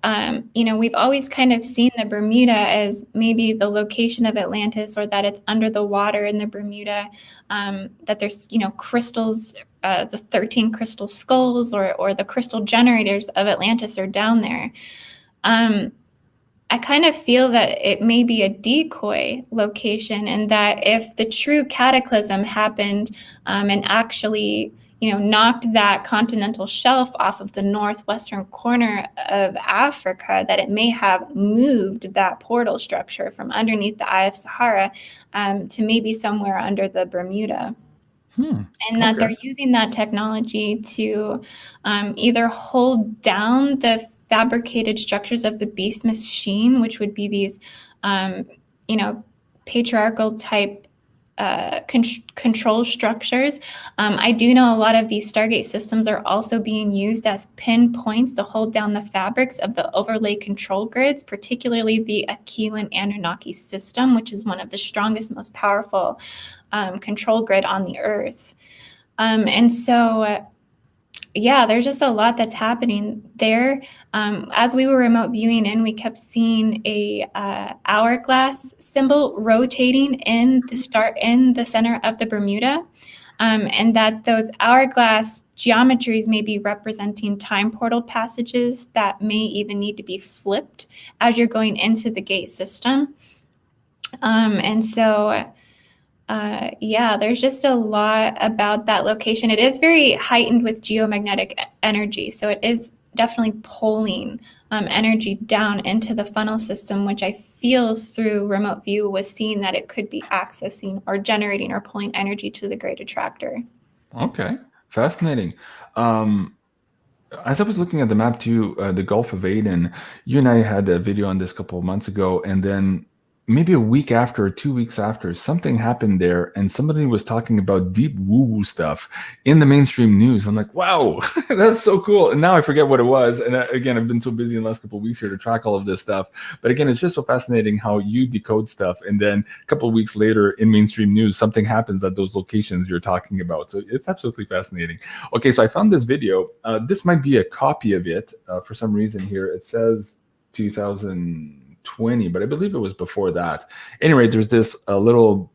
we've always kind of seen the Bermuda as maybe the location of Atlantis, or that it's under the water in the Bermuda, that there's, crystals, the 13 crystal skulls or the crystal generators of Atlantis are down there. I kind of feel that it may be a decoy location, and that if the true cataclysm happened and actually, knocked that continental shelf off of the northwestern corner of Africa, that it may have moved that portal structure from underneath the Eye of Sahara to maybe somewhere under the Bermuda. And that they're using that technology to either hold down the fabricated structures of the beast machine, which would be these, patriarchal type control structures. I do know a lot of these Stargate systems are also being used as pinpoints to hold down the fabrics of the overlay control grids, particularly the Aquilon Anunnaki system, which is one of the strongest, most powerful control grid on the Earth. And so, there's just a lot that's happening there. As we were remote viewing in, we kept seeing a hourglass symbol rotating in the center of the Bermuda, and that those hourglass geometries may be representing time portal passages that may even need to be flipped as you're going into the gate system. And so there's just a lot about that location. It is very heightened with geomagnetic energy. So it is definitely pulling energy down into the funnel system, which I feel through remote view was seeing that it could be accessing or generating or pulling energy to the great attractor. Okay, fascinating. As I was looking at the map too, the Gulf of Aden, you and I had a video on this a couple of months ago, and then maybe a week after or 2 weeks after, something happened there, and somebody was talking about deep woo-woo stuff in the mainstream news. I'm like, wow, that's so cool. And now I forget what it was. And again, I've been so busy in the last couple of weeks here to track all of this stuff. But again, it's just so fascinating how you decode stuff, and then a couple of weeks later in mainstream news, something happens at those locations you're talking about. So it's absolutely fascinating. Okay, so I found this video. This might be a copy of it. For some reason here, it says 2020, but I believe it was before that. Anyway, there's this little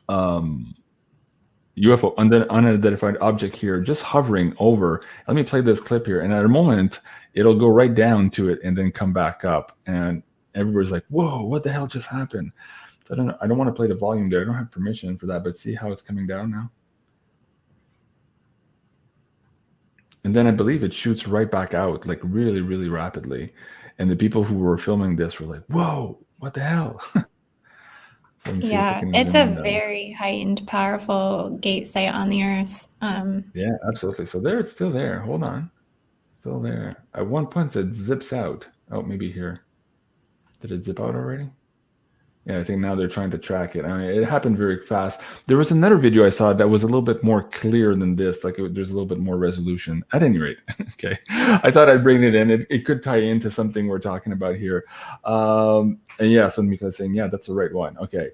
UFO, unidentified object here, just hovering over. Let me play this clip here, and at a moment, it'll go right down to it and then come back up, and everybody's like, "Whoa, what the hell just happened?" So I don't want to play the volume there. I don't have permission for that, but see how it's coming down now? And then I believe it shoots right back out, like really, really rapidly. And the people who were filming this were like, "Whoa, what the hell?" Yeah, it's a very heightened, powerful gate site on the Earth. Yeah, absolutely. So there, it's still there. Hold on. Still there. At one point, it zips out. Oh, maybe here. Did it zip out already? Yeah, I think now they're trying to track it. I mean, it happened very fast. There was another video I saw that was a little bit more clear than this. Like there's a little bit more resolution. At any rate, okay. I thought I'd bring it in. It could tie into something we're talking about here. And yeah, so Mika's saying, yeah, that's the right one. Okay,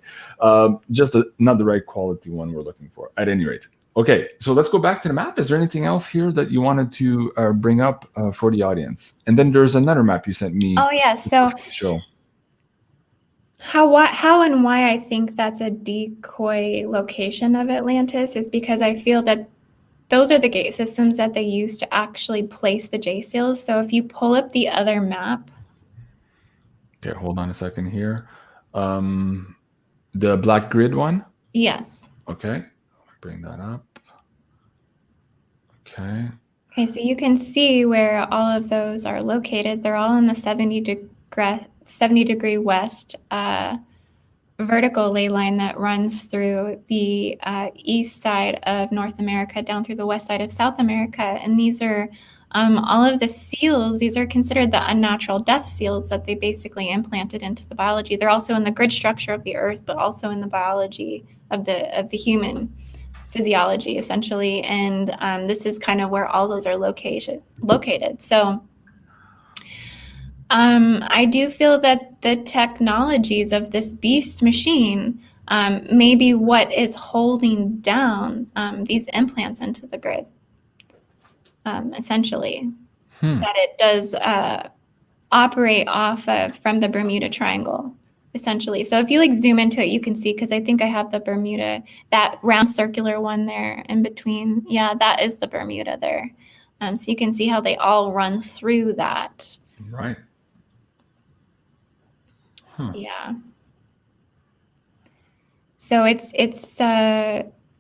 just not the right quality one we're looking for. At any rate. Okay, so let's go back to the map. Is there anything else here that you wanted to bring up for the audience? And then there's another map you sent me. Oh, yeah, so show. How and why I think that's a decoy location of Atlantis is because I feel that those are the gate systems that they use to actually place the J seals. So if you pull up the other map. Okay, hold on a second here. The black grid one? Yes. Okay, bring that up. Okay. Okay, so you can see where all of those are located. They're all in the 70-degree west vertical ley line that runs through the east side of North America down through the west side of South America. And these are all of the seals. These are considered the unnatural death seals that they basically implanted into the biology. They're also in the grid structure of the earth, but also in the biology of the human physiology, essentially. And this is kind of where all those are located. So I do feel that the technologies of this beast machine may be what is holding down these implants into the grid, essentially. That it does operate off of from the Bermuda Triangle, essentially. So if you like zoom into it, you can see, because I think I have the Bermuda, that round circular one there in between. Yeah, that is the Bermuda there. So you can see how they all run through that. Right. Yeah. So it's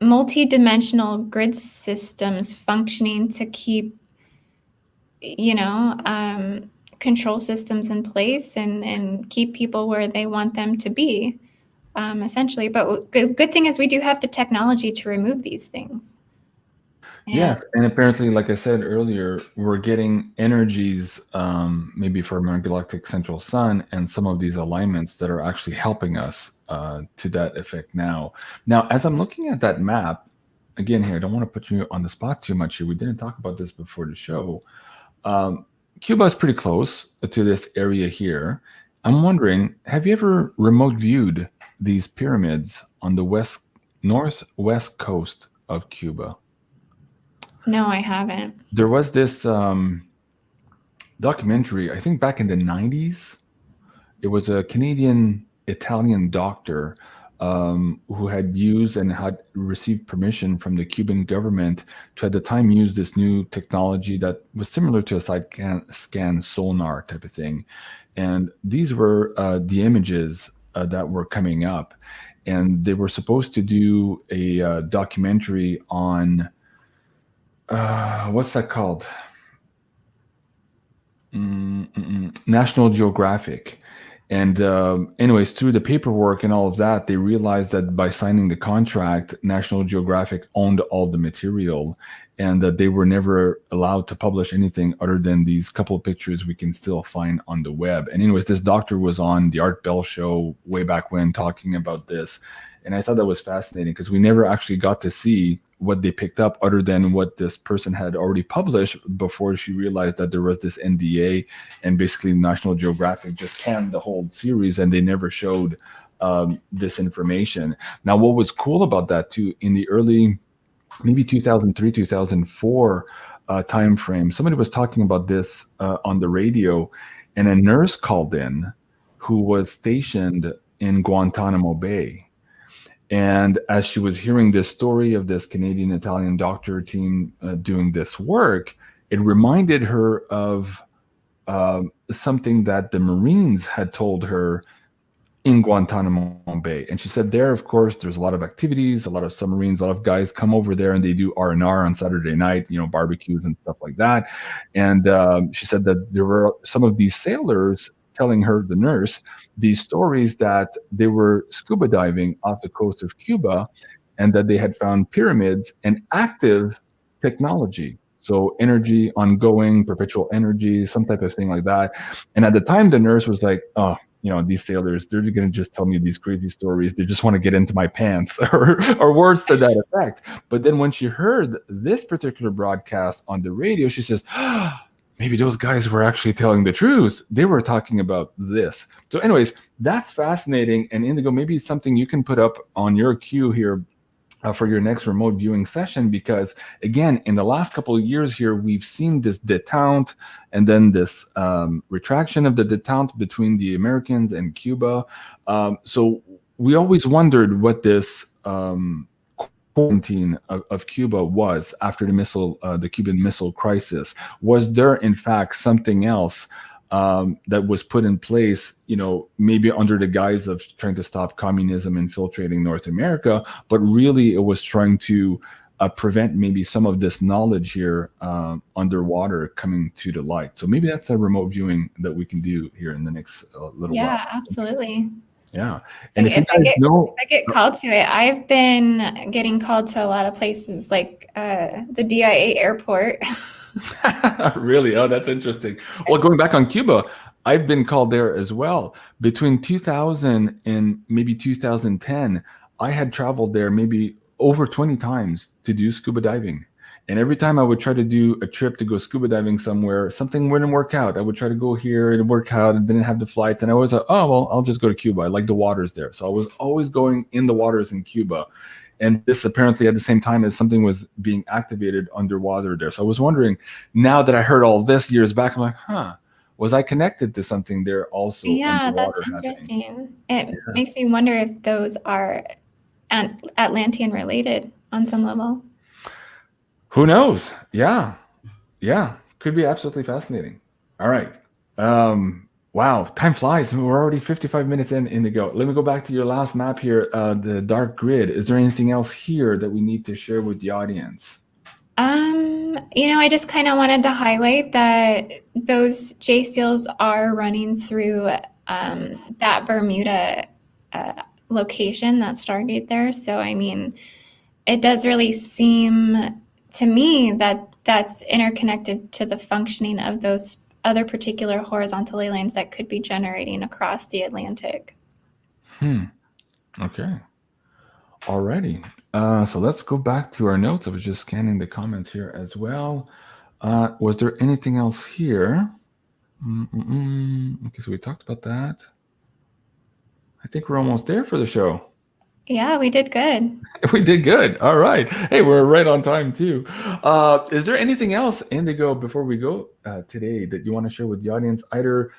multi-dimensional grid systems functioning to keep, control systems in place and keep people where they want them to be, essentially. But the good thing is we do have the technology to remove these things. Yes, and apparently, like I said earlier, we're getting energies maybe from our galactic central sun and some of these alignments that are actually helping us to that effect now. Now, as I'm looking at that map, again here, I don't want to put you on the spot too much here. We didn't talk about this before the show. Cuba is pretty close to this area here. I'm wondering, have you ever remote viewed these pyramids on the northwest coast of Cuba? No, I haven't. There was this documentary, I think back in the 90s. It was a Canadian-Italian doctor who had used and had received permission from the Cuban government to, at the time, use this new technology that was similar to a side scan sonar type of thing. And these were the images that were coming up. And they were supposed to do a documentary on what's that called? National Geographic. And anyways, through the paperwork and all of that, they realized that by signing the contract, National Geographic owned all the material, and that they were never allowed to publish anything other than these couple of pictures we can still find on the web. And anyways, this doctor was on the Art Bell show way back when talking about this. And I thought that was fascinating because we never actually got to see what they picked up other than what this person had already published before she realized that there was this NDA, and basically National Geographic just canned the whole series and they never showed this information. Now, what was cool about that too, in the early, maybe 2003, 2004 time frame, somebody was talking about this on the radio, and a nurse called in who was stationed in Guantanamo Bay. And as she was hearing this story of this Canadian-Italian doctor team doing this work, it reminded her of something that the Marines had told her in Guantanamo Bay. And she said there, of course, there's a lot of activities, a lot of submarines, a lot of guys come over there and they do R&R on Saturday night, barbecues and stuff like that. And she said that there were some of these sailors telling her, the nurse, these stories that they were scuba diving off the coast of Cuba and that they had found pyramids and active technology. So energy, ongoing, perpetual energy, some type of thing like that. And at the time, the nurse was like, oh, these sailors, they're going to just tell me these crazy stories. They just want to get into my pants or words to that effect. But then when she heard this particular broadcast on the radio, she says, maybe those guys were actually telling the truth. They were talking about this. So anyways, that's fascinating. And Indigo, maybe it's something you can put up on your queue here for your next remote viewing session, because again, in the last couple of years here, we've seen this détente and then this retraction of the détente between the Americans and Cuba. So we always wondered what this quarantine of Cuba was after the Cuban Missile Crisis. Was there in fact something else that was put in place, maybe under the guise of trying to stop communism infiltrating North America, but really it was trying to prevent maybe some of this knowledge here underwater coming to the light. So maybe that's a remote viewing that we can do here in the next little while. Yeah, absolutely. Yeah. And if you If guys know, I get called to it, I've been getting called to a lot of places like the DIA airport. really? Oh, that's interesting. Well, going back on Cuba, I've been called there as well. Between 2000 and maybe 2010, I had traveled there maybe over 20 times to do scuba diving. And every time I would try to do a trip to go scuba diving somewhere, something wouldn't work out. I would try to go here, it work out, and didn't have the flights. And I was like, oh, well, I'll just go to Cuba. I like the waters there. So I was always going in the waters in Cuba. And this apparently at the same time as something was being activated underwater there. So I was wondering, now that I heard all this years back, I'm like, was I connected to something there also? Yeah, underwater that's interesting. happening? It makes me wonder if those are Atlantean related on some level. Who knows? Yeah. Could be absolutely fascinating. All right. Wow, time flies. We're already 55 minutes in Indigo. Let me go back to your last map here, the dark grid. Is there anything else here that we need to share with the audience? I just kind of wanted to highlight that those J seals are running through that Bermuda location, that Stargate there. So, I mean, it does really seem to me that that's interconnected to the functioning of those other particular horizontal ley lines that could be generating across the Atlantic. Okay. Alrighty. So let's go back to our notes. I was just scanning the comments here as well. Was there anything else here? Okay, so we talked about that. I think we're almost there for the show. Yeah, we did good. We did good. All right. Hey, we're right on time too. Is there anything else, Indigo, before we go today that you want to share with the audience, either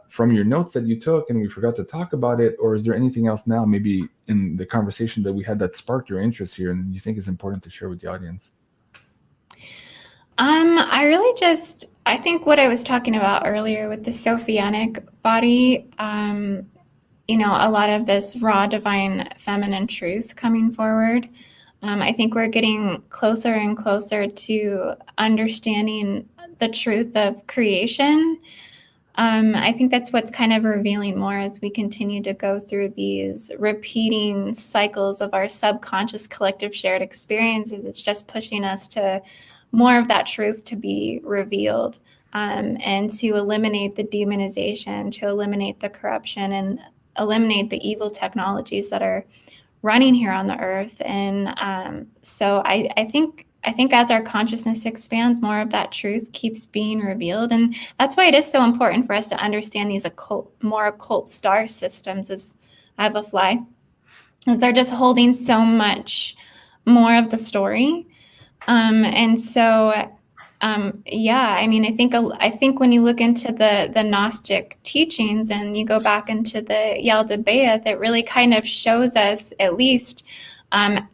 from your notes that you took and we forgot to talk about it, or is there anything else now maybe in the conversation that we had that sparked your interest here and you think is important to share with the audience? I think what I was talking about earlier with the Sophianic body, a lot of this raw divine feminine truth coming forward. I think we're getting closer and closer to understanding the truth of creation. I think that's what's kind of revealing more as we continue to go through these repeating cycles of our subconscious collective shared experiences. It's just pushing us to more of that truth to be revealed, and to eliminate the demonization, to eliminate the corruption, and eliminate the evil technologies that are running here on the earth. And so I think as our consciousness expands, more of that truth keeps being revealed. And that's why it is so important for us to understand these more occult star systems as Eva Fly, because they're just holding so much more of the story. I think when you look into the Gnostic teachings and you go back into the Yaldabaoth, it really kind of shows us, at least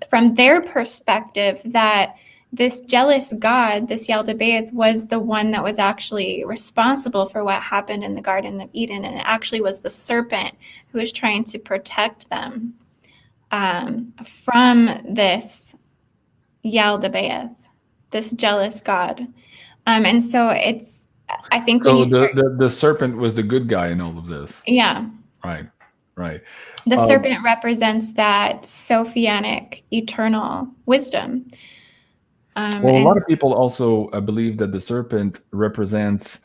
from their perspective, that this jealous god, this Yaldabaoth, was the one that was actually responsible for what happened in the Garden of Eden, and it actually was the serpent who was trying to protect them from this Yaldabaoth, this jealous god. And so I think so the serpent was the good guy in all of this. Yeah. Right. The serpent represents that Sophianic eternal wisdom. A lot of people also believe that the serpent represents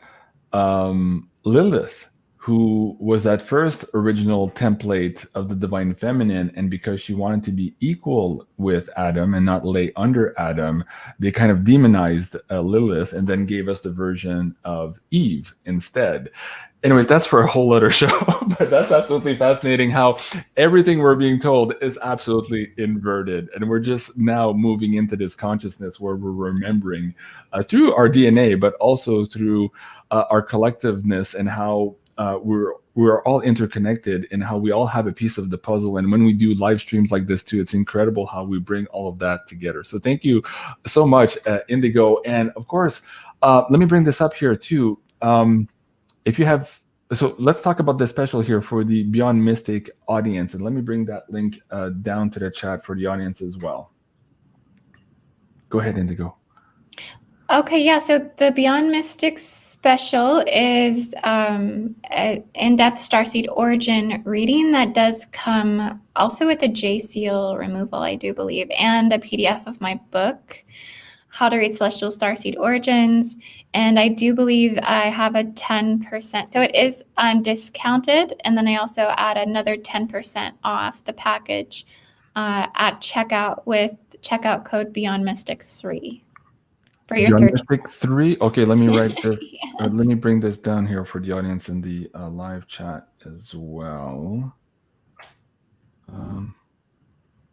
Lilith, who was that first original template of the divine feminine, and because she wanted to be equal with Adam and not lay under Adam, they kind of demonized Lilith and then gave us the version of Eve instead. Anyways, that's for a whole other show, but that's absolutely fascinating how everything we're being told is absolutely inverted. And we're just now moving into this consciousness where we're remembering through our DNA, but also through our collectiveness and how we're all interconnected and how we all have a piece of the puzzle. And when we do live streams like this too, it's incredible how we bring all of that together. So thank you so much, Indigo. And of course, let me bring this up here too. If you have, so let's talk about this special here for the Beyond Mystic audience. And let me bring that link down to the chat for the audience as well. Go ahead, Indigo. Okay, yeah, so the Beyond Mystics special is an in-depth Starseed origin reading that does come also with a J Seal removal, I do believe, and a PDF of my book, How to Read Celestial Starseed Origins. And I do believe I have a 10%. So it is discounted. And then I also add another 10% off the package at checkout with checkout code Beyond Mystics 3. For your Beyond third. Mystic 3. Okay, let me write this. Yes. Let me bring this down here for the audience in the live chat as well.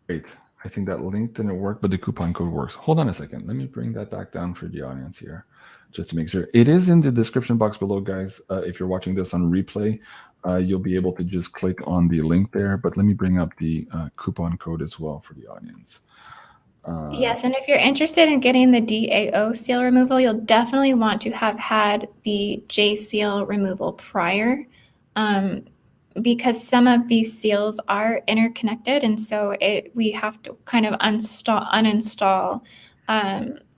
Wait, I think that link didn't work, but the coupon code works. Hold on a second. Let me bring that back down for the audience here, just to make sure. It is in the description box below, guys. If you're watching this on replay, you'll be able to just click on the link there. But let me bring up the coupon code as well for the audience. Yes, and if you're interested in getting the DAO seal removal, you'll definitely want to have had the J seal removal prior, because some of these seals are interconnected, and so we have to kind of uninstall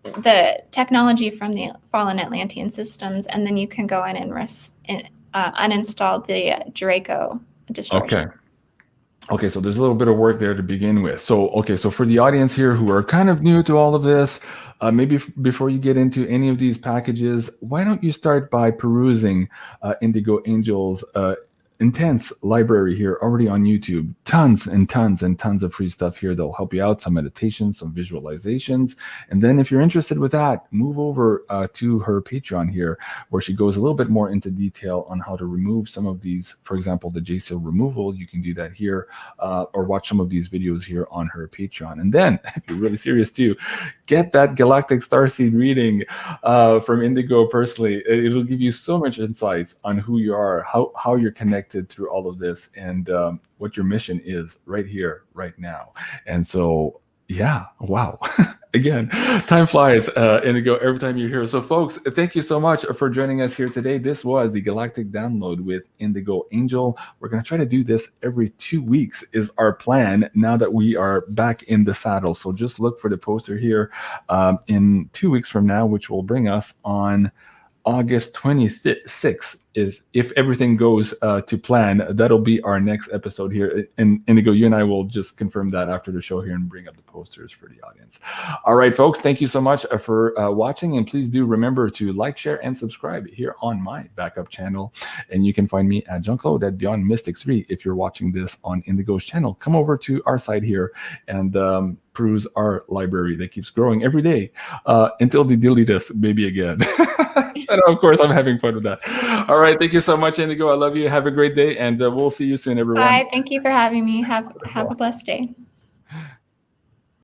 the technology from the fallen Atlantean systems, and then you can go in and uninstall the Draco distortion. Okay, so there's a little bit of work there to begin with. So for the audience here who are kind of new to all of this, maybe before you get into any of these packages, why don't you start by perusing IndigoAngel's intense library here already on YouTube. Tons and tons and tons of free stuff here that'll help you out. Some meditations, some visualizations. And then if you're interested with that, move over to her Patreon here, where she goes a little bit more into detail on how to remove some of these. For example, the J-Seal removal, you can do that here, or watch some of these videos here on her Patreon. And then, if you're really serious too, get that Galactic Starseed reading from Indigo personally. It'll give you so much insights on who you are, how you're connected through all of this, and what your mission is right here, right now. And so, yeah, wow. Again, time flies, Indigo, every time you're here. So folks, thank you so much for joining us here today. This was the Galactic Download with IndigoAngel. We're going to try to do this every 2 weeks is our plan now that we are back in the saddle. So just look for the poster here in 2 weeks from now, which will bring us on August 26th. If everything goes to plan, that'll be our next episode here. And Indigo, you and I will just confirm that after the show here and bring up the posters for the audience. All right, folks, thank you so much for watching. And please do remember to like, share, and subscribe here on my backup channel. And you can find me at Jean-Claude at Beyond Mystics 3. If you're watching this on Indigo's channel, come over to our side here and peruse our library that keeps growing every day until they delete us maybe again. And of course, I'm having fun with that. All right. Thank you so much, Indigo. I love you. Have a great day. And we'll see you soon, everyone. Bye. Thank you for having me. Have a blessed day.